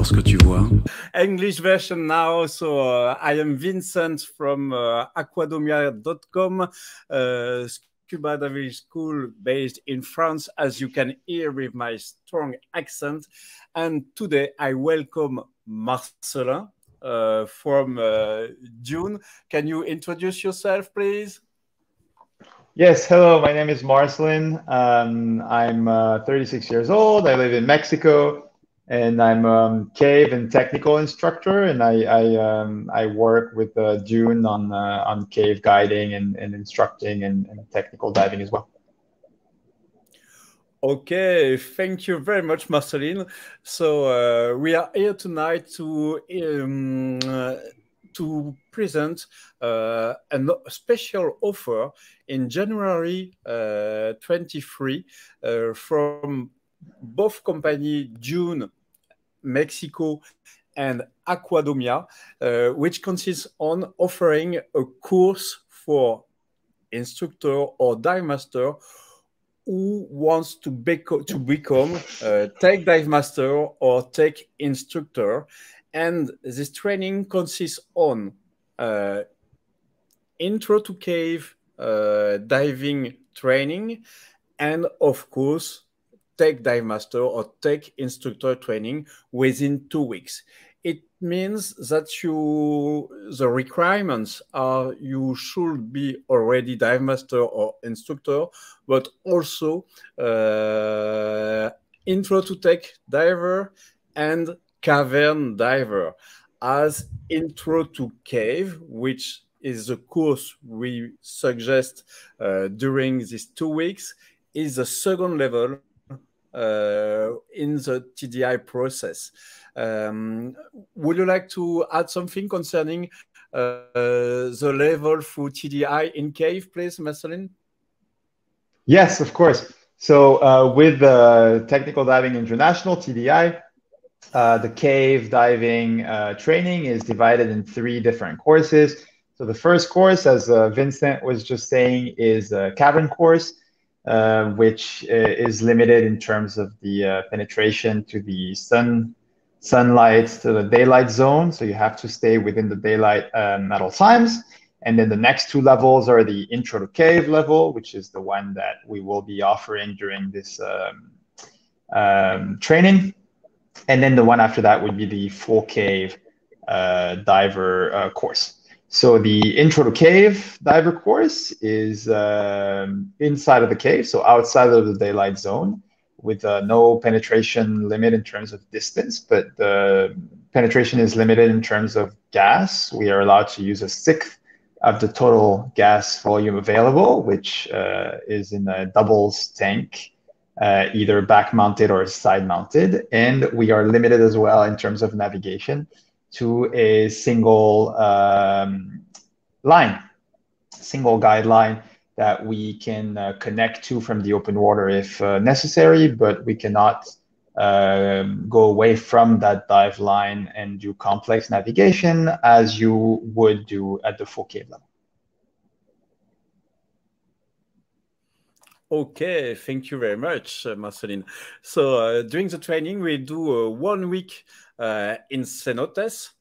lorsque tu vois. English version now. So I am Vincent from Aquadomia.com, scuba diving school based in France, as you can hear with my strong accent. And today I welcome Marcelin from June. Can you introduce yourself, please? Yes, hello, my name is Marcelin. I'm 36 years old. I live in Mexico, and I'm cave and technical instructor, and I work with June on cave guiding and instructing and technical diving as well. Okay, thank you very much, Marcelin. So we are here tonight to present a special offer in January 23 from both company June Mexico and Aquadomia, which consists on offering a course for instructor or dive master who wants to become tech dive master or tech instructor. And this training consists on intro to cave diving training, and of course, tech dive master or tech instructor training within 2 weeks. It means that the requirements are you should be already dive master or instructor, but also intro to tech diver and cavern diver. As intro to cave, which is the course we suggest during these 2 weeks, is the second level in the TDI process. Would you like to add something concerning the level for TDI in cave, please, Marcelin? Yes, of course. So with the Technical Diving International, TDI, the cave diving training is divided in 3 different courses. So the first course, as Vincent was just saying, is a cavern course, which is limited in terms of the penetration to the sunlight, to the daylight zone. So you have to stay within the daylight at all times. And then the next 2 levels are the intro to cave level, which is the one that we will be offering during this training. And then the one after that would be the full cave diver course. So the intro to cave diver course is inside of the cave, so outside of the daylight zone, with no penetration limit in terms of distance, but the penetration is limited in terms of gas. We are allowed to use 1/6 of the total gas volume available, which is in a doubles tank, either back mounted or side mounted. And we are limited as well in terms of navigation to a single single guideline that we can connect to from the open water if necessary, but we cannot go away from that dive line and do complex navigation as you would do at the full cave level. Okay, thank you very much, Marcelin. So during the training, we do 1 week in cenotes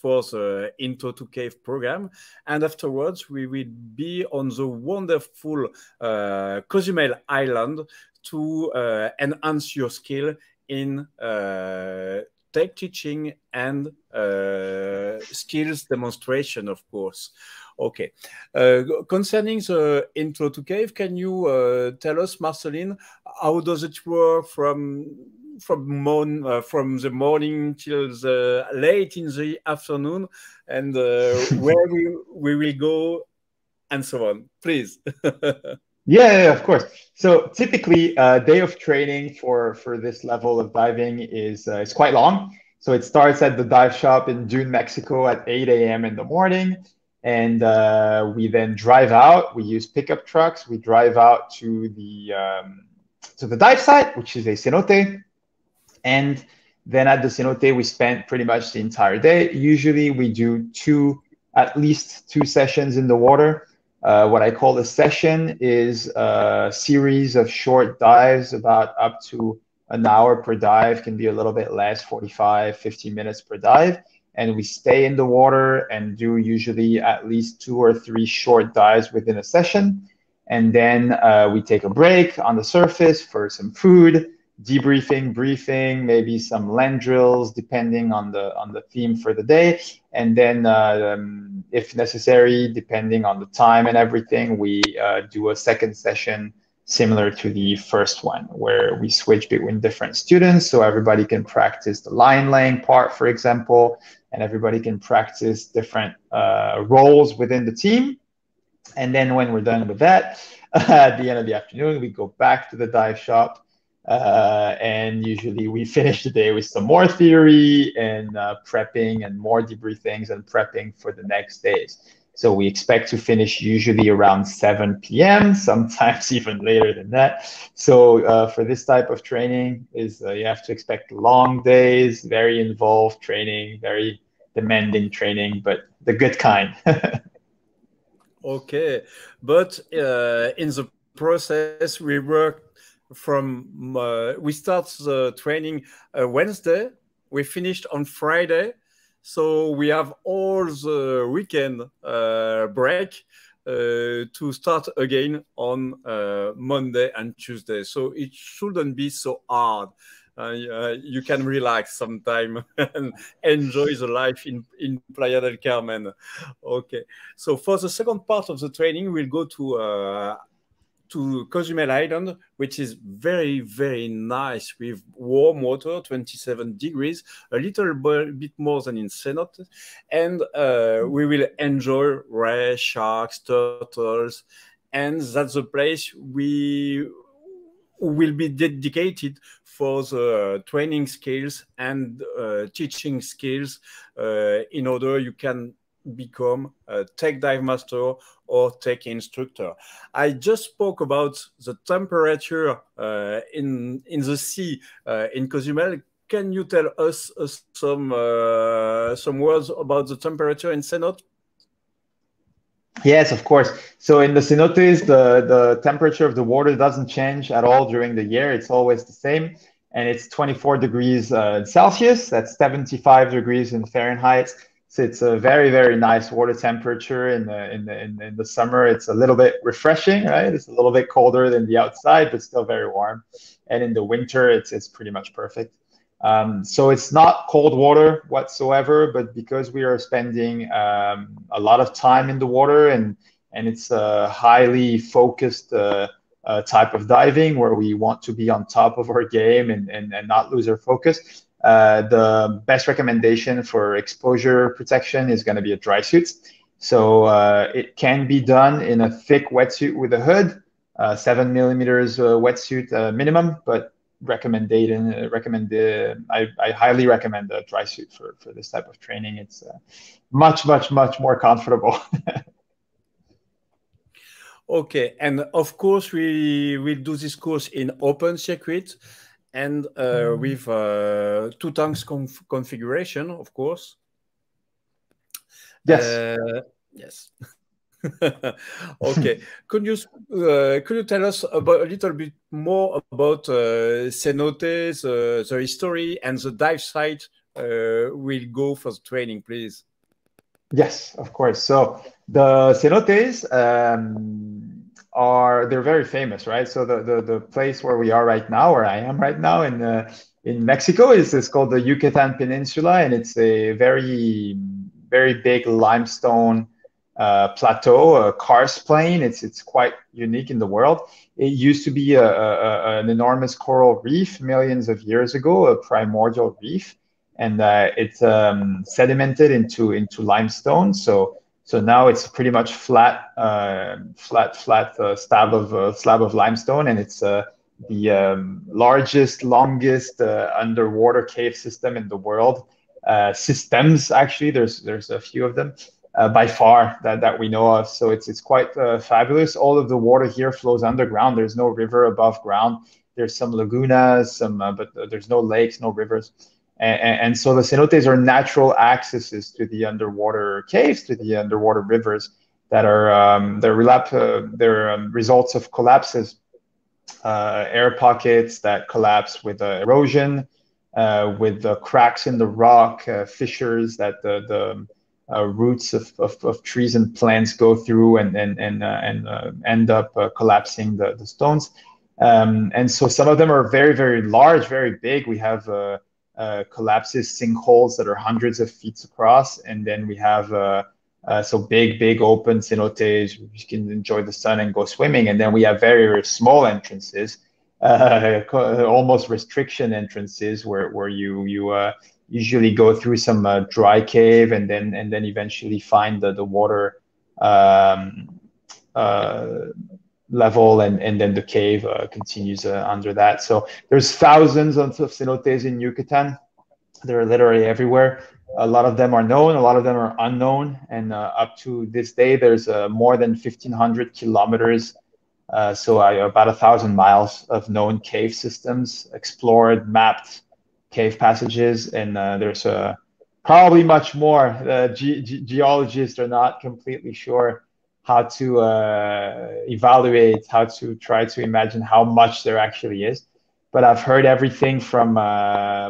for the Intro to Cave program. And afterwards, we will be on the wonderful Cozumel Island to enhance your skill in tech teaching and skills demonstration, of course. Okay. Concerning the intro to cave, can you tell us, Marcelin, how does it work from the morning till the late in the afternoon, and where we will go, and so on, please? Yeah, of course. So typically, a day of training for this level of diving is quite long. So it starts at the dive shop in June, Mexico at 8 a.m. in the morning. And we then drive out. We use pickup trucks. We drive out to the dive site, which is a cenote. And then at the cenote, we spend pretty much the entire day. Usually we do at least two sessions in the water. What I call a session is a series of short dives, about up to an hour per dive, can be a little bit less, 45, 50 minutes per dive. And we stay in the water and do usually at least 2 or 3 short dives within a session. And then we take a break on the surface for some food, debriefing, briefing, maybe some land drills, depending on the theme for the day. And then, if necessary, depending on the time and everything, we do a second session similar to the first one, where we switch between different students, so everybody can practice the line laying part, for example, and everybody can practice different roles within the team. And then when we're done with that, at the end of the afternoon, we go back to the dive shop. And usually we finish the day with some more theory and prepping and more debriefings and prepping for the next days. So we expect to finish usually around 7 p.m., sometimes even later than that. So for this type of training, you have to expect long days, very involved training, very demanding training, but the good kind. Okay, but in the process, we work from we start the training Wednesday. We finished on Friday, so we have all the weekend break to start again on Monday and Tuesday. So it shouldn't be so hard. You can relax sometime and enjoy the life in Playa del Carmen. Okay, so for the second part of the training, we'll go to Cozumel Island, which is very, very nice with warm water, 27 degrees, a little bit more than in cenotes. And we will enjoy rays, sharks, turtles. And that's the place we will be dedicated for the training skills and teaching skills in order you can become a tech dive master or tech instructor. I just spoke about the temperature in the sea in Cozumel. Can you tell us some words about the temperature in cenote? Yes, of course. So in the cenotes, the temperature of the water doesn't change at all during the year. It's always the same. And it's 24 degrees Celsius. That's 75 degrees in Fahrenheit. So it's a very, very nice water temperature in the summer. It's a little bit refreshing, right? It's a little bit colder than the outside, but still very warm. And in the winter, it's pretty much perfect. So it's not cold water whatsoever, but because we are spending a lot of time in the water and it's a highly focused type of diving where we want to be on top of our game and not lose our focus. The best recommendation for exposure protection is going to be a dry suit. So it can be done in a thick wetsuit with a hood, 7 millimeters wetsuit minimum, but I highly recommend a dry suit for this type of training. It's much more comfortable. Okay, and of course we will do this course in open circuit and with 2 tanks configuration, of course. Yes. Yes. Okay. Could you tell us about a little bit more about cenotes, the history, and the dive site we'll go for the training, please? Yes, of course. So the cenotes they're very famous, right? So the place where we are right now, where I am right now in Mexico, is called the Yucatan Peninsula, and it's a very big limestone plateau, a karst plain. It's quite unique in the world. It used to be an enormous coral reef millions of years ago, a primordial reef, and it's sedimented into limestone. So now it's pretty much flat slab of limestone, and it's the largest, longest underwater cave system in the world. Systems, actually, there's a few of them. By far that we know of. So it's quite fabulous. All of the water here flows underground. There's no river above ground. There's some lagunas, but there's no lakes, no rivers. And so the cenotes are natural accesses to the underwater caves, to the underwater rivers that are they're results of collapses air pockets that collapse with erosion, with the cracks in the rock, fissures that the roots of trees and plants go through and end up collapsing the stones. And so some of them are very, very large, very big. We have collapses, sinkholes that are hundreds of feet across. And then we have so big open cenotes, you can enjoy the sun and go swimming. And then we have very, very small entrances, almost restriction entrances where you usually go through some dry cave and then eventually find the water level, and then the cave continues under that. So there's thousands of cenotes in Yucatan. They're literally everywhere. A lot of them are known, a lot of them are unknown, and up to this day, there's more than 1,500 kilometers, so about 1,000 miles of known cave systems, explored, mapped cave passages, and there's probably much more. Geologists are not completely sure how to evaluate, how to try to imagine how much there actually is. But I've heard everything from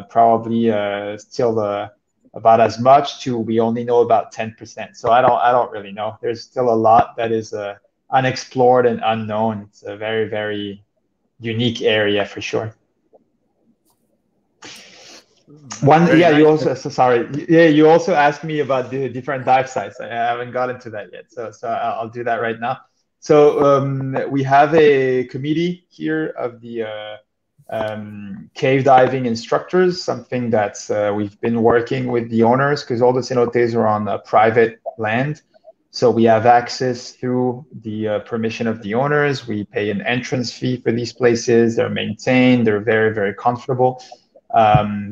probably still about as much to we only know about 10%. So I don't really know. There's still a lot that is unexplored and unknown. It's a very, very unique area for sure. You also asked me about the different dive sites. I haven't gotten to that yet, so I'll do that right now. So we have a committee here of the cave diving instructors, something that's we've been working with the owners, because all the cenotes are on private land. So we have access through the permission of the owners. We pay an entrance fee for these places. They're maintained. They're very, very comfortable.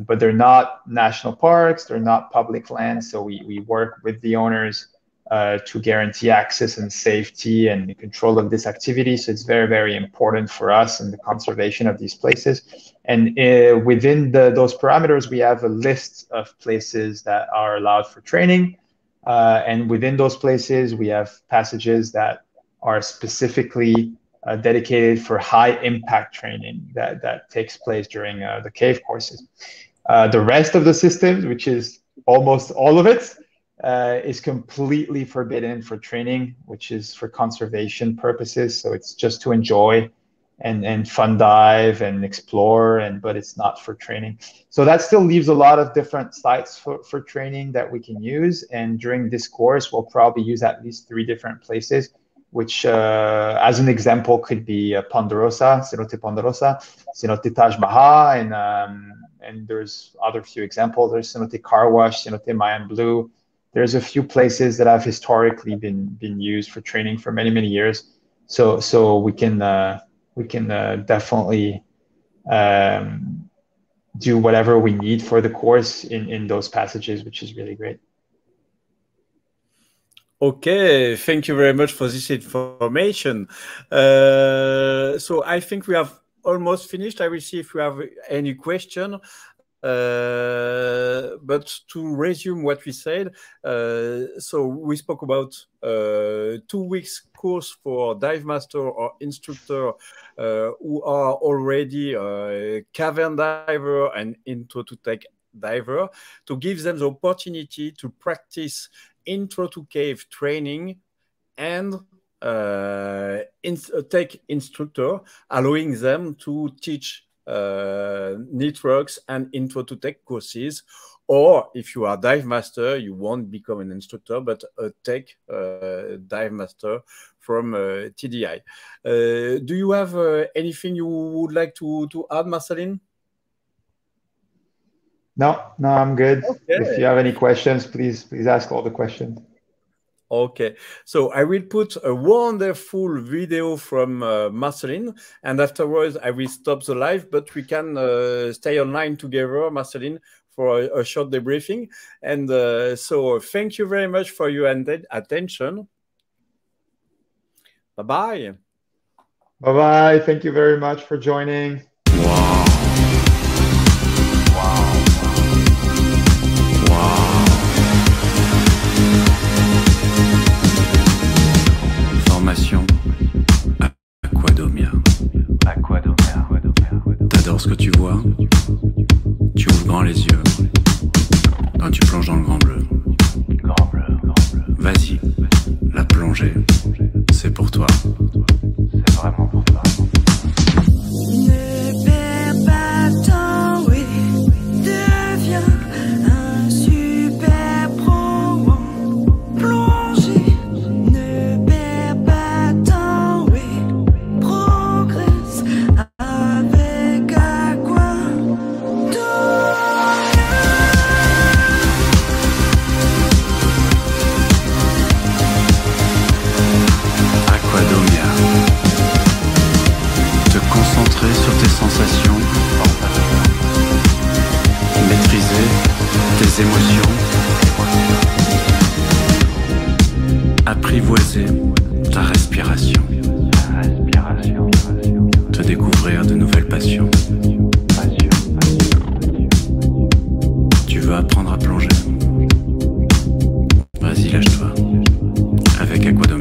But they're not national parks, they're not public lands, so we work with the owners to guarantee access and safety and control of this activity. So it's very, very important for us in the conservation of these places. And within those parameters, we have a list of places that are allowed for training. And within those places, we have passages that are specifically dedicated for high impact training that takes place during the cave courses. The rest of the systems, which is almost all of it, is completely forbidden for training, which is for conservation purposes. So it's just to enjoy and fun dive and explore, but it's not for training. So that still leaves a lot of different sites for training that we can use. And during this course, we'll probably use at least 3 different places, which as an example could be Ponderosa, Cenote Ponderosa, Cenote Taj Mahal, and there's other few examples. There's Cenote Carwash, Cenote Mayan Blue. There's a few places that have historically been used for training for many, many years. So we can definitely do whatever we need for the course in those passages, which is really great. Okay, thank you very much for this information. So I think we have almost finished. I will see if we have any question. But to resume what we said, so we spoke about 2 weeks course for dive master or instructor who are already a cavern diver and intro to tech diver, to give them the opportunity to practice intro to cave training and tech instructor, allowing them to teach networks and intro to tech courses. Or if you are dive master, you won't become an instructor, but a tech dive master from TDI. Do you have anything you would like to add, Marceline? No, I'm good. Okay. If you have any questions, please ask all the questions. Okay, so I will put a wonderful video from Marceline, and afterwards I will stop the live, but we can stay online together, Marceline, for a short debriefing. And so thank you very much for your attention. Bye-bye. Bye-bye. Thank you very much for joining. Formation Aquadomia. T'adores ce que tu vois. Tu ouvres grand les yeux. Quand tu plonges dans le grand bleu. Grand bleu, grand bleu. Vas-y, la plongée, c'est pour toi. C'est vraiment pour toi. Ne perds pas de temps, oui. Deviens un super pro en plongée. Ne perds pas de temps, oui. Progresse avec Aquadomia. Aquadomia. Te concentrer sur tes sensations. Maîtriser tes émotions. Apprivoiser ta respiration. Te découvrir de nouvelles passions. Tu veux apprendre à plonger? Vas-y, lâche-toi. Avec Aquadomia.